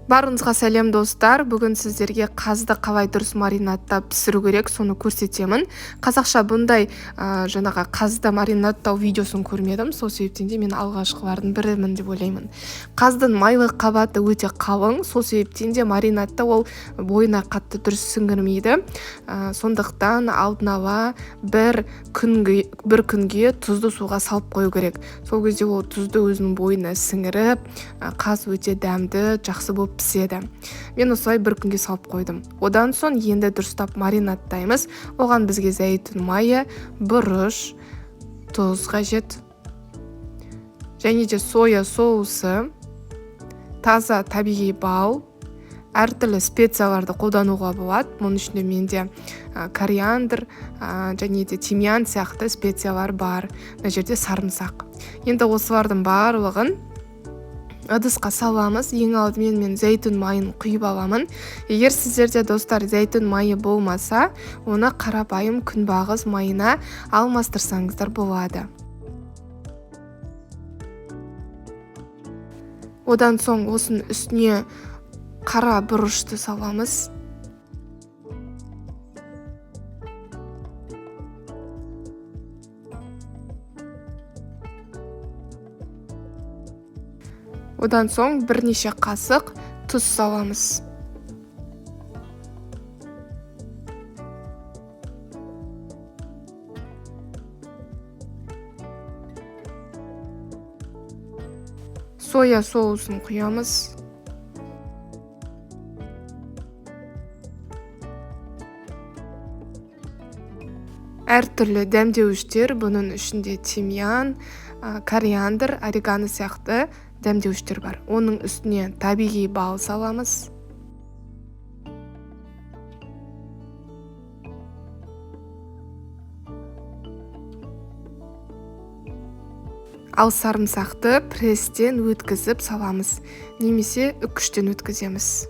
Барыңызға сәлем достар. Бүгін сіздерге қазды қалай дұрыс маринадтап пісіру керек, соны көрсетемін. Қазақша бұндай жаңағы қазды маринадтау видеосын көрмедім. Сол себептен де мен алғашқылардың бірімін деп ойлаймын. Қаздың майлы қабаты өте қалың, сол себептен де маринадты ол бойына қатты дұрыс сіңірмейді. Сондықтан алдын ала бір күнге тұзды суға салып қою керек. Сол кезде ол тұзды өзінің бойына сіңіріп, қаз өте дәмді, жақсы болып піседі. Мен осылай бір күнге салып қойдым. Одан соң енді дұрыстап маринадтаймыз. Оған бізге зәйтүн майы, бұрыш, тұз қажет. Және де соя соусы, таза табиғи бал, әртүрлі специяларды қолдануға болады. Мұның ішінде менде кориандр және де тимьян сияқты специялар бар. Мына жерде сарымсақ. Енді осылардың барлығын ыдысқа саламыз. Ең алдымен мен зәйтүн майын құйып аламын. Егер сіздерде достар зәйтүн майы болмаса, оны қарапайым күнбағыс майына алмастырсаңыздар болады. Одан соң осының үстіне қара бұрышты саламыз. Одан соң бірнеше қасық тұз саламыз. Соя соусын құямыз. Әртүрлі дәмдеуіштер, бұның ішінде тимьян, кориандр, орегано сияқты дәмдеуіштер бар. Оның үстіне табиғи бал саламыз. Ал сарымсақты пресстен өткізіп саламыз, немесе үккіштен өткіземіз.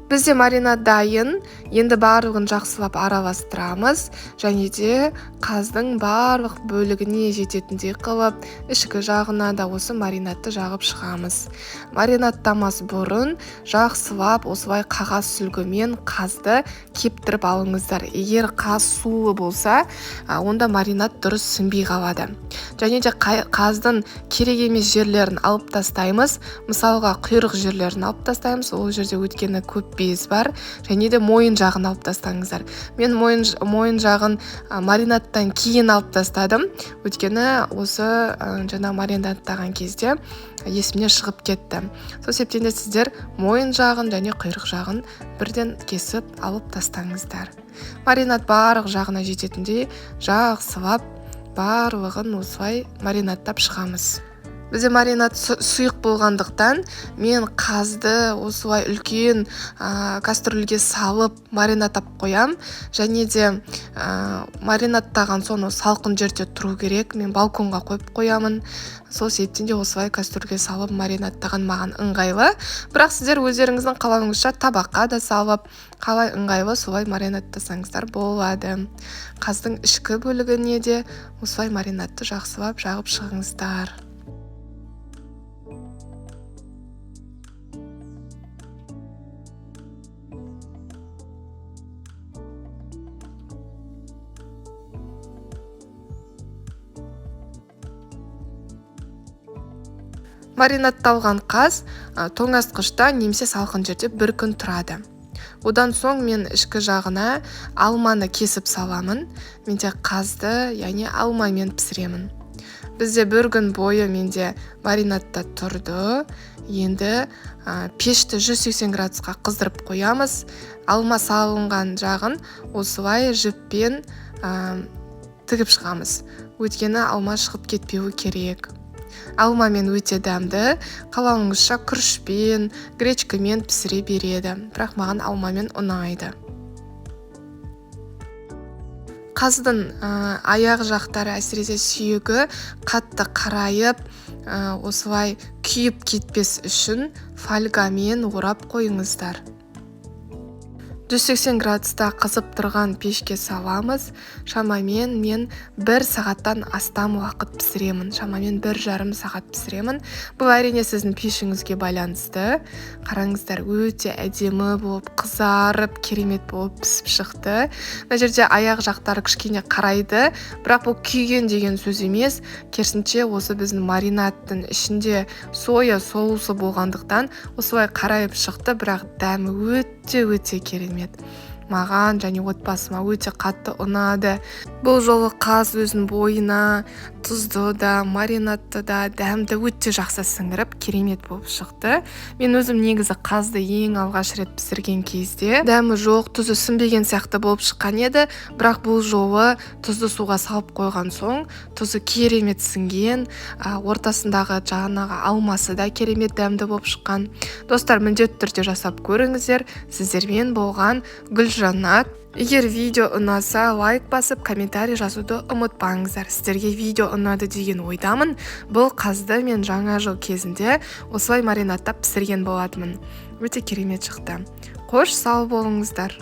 Бізде маринад дайын. Енді барлығын жақсылап араластырамыз, және де қаздың барлық бөлігіне жететіндей қылып, ішкі жағына да осы маринадты жағып шығамыз. Маринадтамас бұрын жақсылап осылай қағаз сүлгімен қазды кептіріп алыңыздар. Егер қаз сулы болса, онда маринад дұрыс сіңбей қалады. Және де қаздың керек емес жерлерін алып тастаймыз. Мысалға құйрық жерлерін алып тастаймыз. Ол жерде өткені көп без бар, және де мойын жағын алып тастаңыздар. Мен мойын жағын маринадтан кейін алып тастадым. Өткені осы жаңа маринадтаған кезде есімнен шығып кетті. Сол себептен де сіздер мойын жағын және құйрық жағын бірден кесіп алып тастаңыздар. Маринад барлық жағына жететіндей жақсылап барлығын осылай маринадтап шығамыз. Бізде маринад сұйық болғандықтан мен қазды осылай үлкен кастрөлге салып маринадтап қоям. Және де маринадтаған соң салқын жерде тұру керек. Мен балконға қойып қоямын. Сол себептен де осылай кастрөлге салып маринадтаған маған ыңғайлы. Бірақ сіздер өздеріңіздің қалауыңызша табаққа да салып, қалай ыңғайлы солай маринадтасаңыздар болады. Қаздың ішкі бөлігіне де осылай маринадты жақсылап жағып шығыңыздар. Маринадталған қаз тоңазытқышта немесе салқын жерде бір күн тұрады. Одан соң мен ішкі жағына алманы кесіп саламын. Менде қазды, яғни алмамен пісіремін. Бізде бір күн бойы менде маринадта тұрды. Енді пешті 180 градусқа қыздырып қоямыз. Алма салынған жағын осылай жіппен тігіп шығамыз. Өйткені алма шығып кетпеуі керек. Алмамен өте дәмді, қалауыңызша күрішпен, гречкамен пісіре береді. Бірақ маған алмамен ұнайды. Қаздың аяқ жақтары, әсіресе сүйегі қатты қарайып, осылай күйіп кетпес үшін фольгамен орап қойыңыздар. 180 градуста қызып тұрған пешке саламыз. Шамамен мен 1 сағаттан астам уақыт пісіремін. Шамамен 1,5 сағат пісіремін. Бұл әрине сіздің пешіңізге байланысты. Қараңыздар, өте әдемі болып, қызарып, керемет болып пісіп шықты. Мына жерде аяқ жақтары кішкене қарайды, бірақ бұл күйген деген сөз емес. Керісінше осы біздің маринадтың ішінде соя соусы болғандықтан осылай қарайып шықты, бірақ дәмі өте керемет. Маған және отбасыма өте қатты ұнады. Бұл жолы қаз өзінің бойына тұзды да, маринадты да, дәмді өте жақсы сіңіріп, керемет болып шықты. Мен өзім негізі қазды ең алғаш рет пісірген кезде дәмі жоқ, тұзы сіңбеген сияқты болып шыққан еді, бірақ бұл жолы тұзды суға салып қойған соң, тұзы керемет сіңген, ортасындағы жаңағы алмасы да керемет дәмді болып шыққан. Достар, міндетті түрде жасап көріңіздер. Сіздермен болған Гүлжанат. Егер видео ұнаса, лайк басып, комментарий жазуды ұмытпаңыздар. Сіздерге видео ұнады деген ойдамын. Бұл қазды мен жаңа жыл кезінде осылай маринадтап пісірген болатынмын. Өте керемет шықты. Қош сау болыңыздар.